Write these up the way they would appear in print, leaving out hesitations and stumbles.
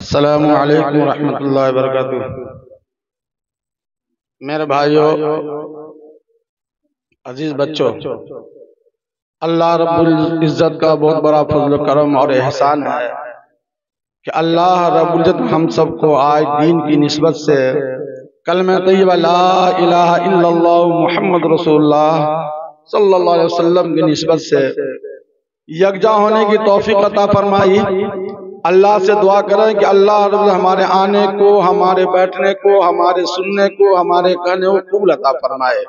अस्सलामु अलैकुम रहमतुल्लाहि व बरकातुहू। मेरे भाइयों, अजीज बच्चों, अल्लाह रब्बुल इज्जत का बहुत बड़ा फजल करम और एहसान है कि अल्लाह रब्बुल इज्जत हम सबको आज दीन की निस्बत से कलमा तय्यबा ला इलाहा इल्लल्लाह मुहम्मद रसूलुल्लाह सल्लल्लाहु अलैहि वसल्लम की निस्बत से यकजा होने की तौफीक अता फरमाई। अल्लाह से दुआ करें कि अल्लाह रब्बुल हमारे आने को, हमारे बैठने को, हमारे सुनने को, हमारे कहने को कबूल अता फरमाए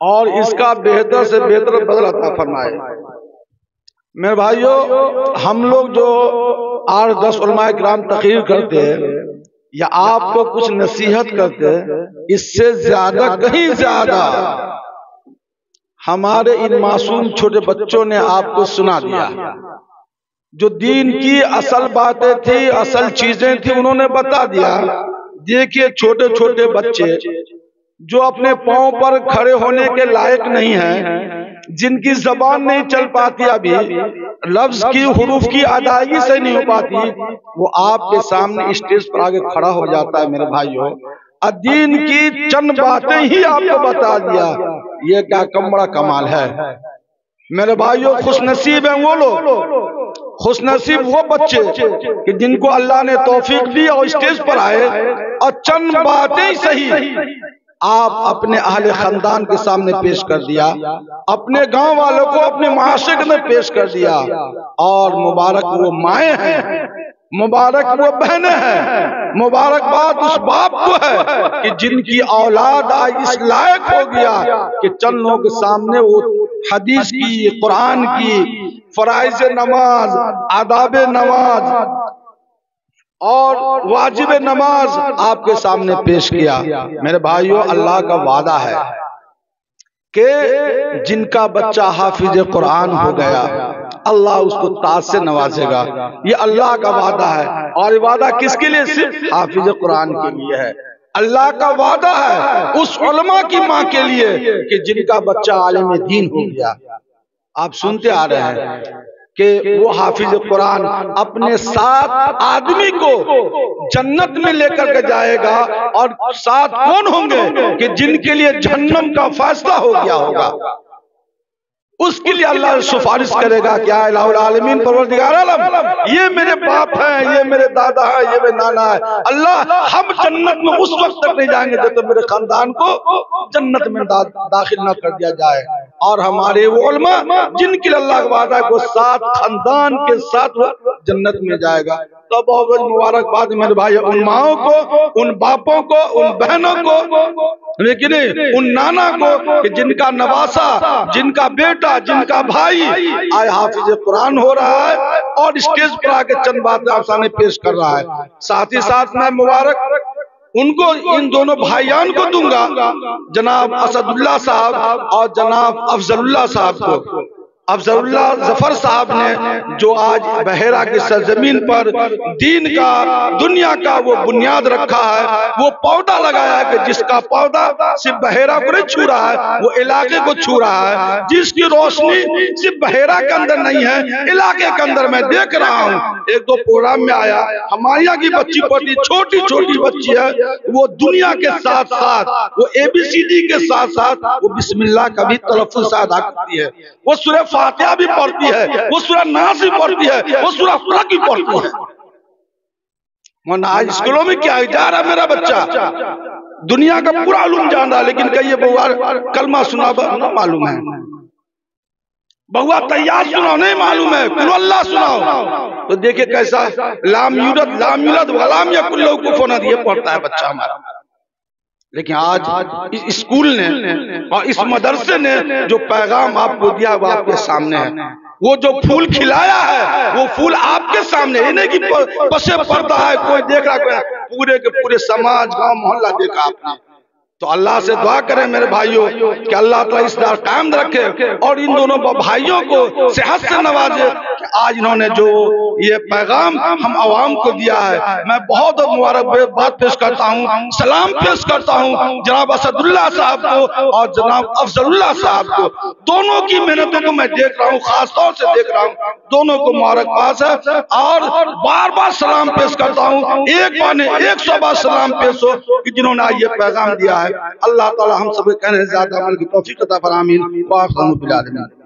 और इसका बेहतर से बेहतर बदल अता फरमाए। मेरे भाइयों, हम लोग जो 8-10 उलमाए किराम तकरीर करते हैं या आपको कुछ नसीहत करते हैं, इससे ज्यादा कहीं ज्यादा हमारे इन मासूम छोटे बच्चों ने आपको सुना दिया। जो दीन की असल बातें थी, असल चीजें थी, उन्होंने बता दिया। देखिए, छोटे छोटे बच्चे जो अपने पांव पर खड़े होने के लायक नहीं हैं, जिनकी जबान नहीं चल पाती, अभी लफ्ज की हुरूफ की अदायगी से नहीं हो पाती, वो आपके सामने स्टेज पर आगे खड़ा हो जाता है। मेरे भाइयों, दीन की चंद बातें ही आपको बता दिया, ये क्या कम बड़ा कमाल है। मेरे भाइयों, खुशनसीब है वो लोग, खुशनसीब वो बच्चे कि जिनको अल्लाह ने तौफीक दी और स्टेज पर आए और चंद बातें सही आप अपने अहले खानदान के सामने पेश कर दिया, अपने गांव वालों को, अपने माशरे में पेश कर दिया। और मुबारक वो माए हैं, मुबारक वो बहनें हैं, मुबारकबाद उस बाप को है कि जिनकी औलाद आज इस लायक हो गया कि चंद लोगों के सामने वो हदीस की, कुरान की, फराइज नमाज, आदाब नमाज और वाजिब नमाज आपके सामने पेश किया। मेरे भाइयों, अल्लाह का वादा है कि जिनका बच्चा हाफिज कुरान हो गया, अल्लाह उसको ताज से नवाजेगा। ये अल्लाह का वादा है। और ये वादा किसके लिए? सिर्फ हाफिज कुरान के लिए है। अल्लाह का वादा है उस उलमा की माँ के लिए कि जिनका बच्चा आलिम दीन हो गया। आप सुनते आ रहे हैं कि वो हाफिज कुरान अपने साथ आदमी को जन्नत में लेकर के जाएगा। और साथ कौन होंगे कि जिनके लिए जहन्नम का फैसला हो गया होगा, उसके लिए अल्लाह सिफारिश करेगा। क्या इलाहुल आलमीन, परवरदिगार आलम, ये मेरे बाप हैं, ये मेरे दादा है, ये मेरे नाना है। अल्लाह, हम जन्नत में उस वक्त तक नहीं जाएंगे जब तक मेरे खानदान को जन्नत में दाखिल न कर दिया जाए। और हमारे वो उलमा जिनके लिए अल्लाह का वादा है वो साथ खानदान के साथ जन्नत में जाएगा। तो बहुत मुबारकबाद मेरे भाई, उन माओं को, उन बापों को, उन बहनों को, लेकिन उन नाना को कि जिनका नवासा, जिनका बेटा, जिनका भाई आज हाफिज कुरान हो रहा है और स्टेज पर आके चंद बातें आप सामने पेश कर रहा है। साथ ही साथ मैं मुबारक उनको, इन दोनों भाईयान को दूंगा, जनाब असदुल्लाह साहब और जनाब अफजलुल्लाह साहब को। अफजलुल्लाह जफर साहब ने जो आज बहेरा की सरजमीन पर दीन का, दुनिया का वो बुनियाद रखा है, वो पौधा लगाया है कि जिसका पौधा सिर्फ बहेरा को नहीं छू रहा है, वो इलाके को छू रहा है, जिसकी रोशनी सिर्फ बहेरा के अंदर नहीं है, इलाके के अंदर। मैं देख रहा हूँ, एक दो प्रोग्राम में आया, हमारे यहाँ की बच्ची पढ़ती, छोटी छोटी बच्ची है, वो दुनिया के साथ साथ वो ABCD के साथ साथ वो बिस्मिल्लाह का भी तलफ्फुज़ से अदा करती है, वो सूरह फातिहा भी पढ़ती है, वो सूरह नास भी पढ़ती है, वो सूरह फलक भी पढ़ती है। वरना आज स्कूलों में क्या जा रहा है, मेरा बच्चा दुनिया का पूरा उलूम जान रहा है, लेकिन कहिए बहुआ कलमा सुना ना मालूम है, बहुआ तैयार सुनाओ नहीं मालूम है, कुल अल्लाह सुनाओ। तो देखिए कैसा लाम यूलद वलाम यकुल लहू कुफुवन अहद ये पढ़ता है बच्चा हमारा। लेकिन आज इस स्कूल ने और इस मदरसे ने जो पैगाम आपको दिया वो आपके सामने है। वो जो फूल खिलाया है वो फूल आपके सामने, ये नहीं कि पसे पड़ता है कोई देख रहा, पूरे के पूरे समाज, गांव, मोहल्ला देखा आपने। तो अल्लाह से दुआ करें मेरे भाइयों कि अल्लाह ताला इस दार कायम रखे और इन दोनों भाइयों को सेहत से नवाजे कि आज इन्होंने जो ये पैगाम हम आवाम को दिया है, मैं बहुत मुबारकबाद पेश करता हूँ, सलाम पेश करता हूँ जनाब असदुल्लाह साहब को और जनाब अफजलुल्लाह साहब को। दोनों की मेहनतों को मैं देख रहा हूँ, खास तौर से देख रहा हूँ, दोनों को मुबारकबाद है और बार बार सलाम पेश करता हूँ। एक बार ने 100 बार सलाम पेश हो कि जिन्होंने आज ये पैगाम दिया है। अल्लाह ताला हम सब कहने ज्यादा अमल की तौफीक अता फरमाए। आमीन।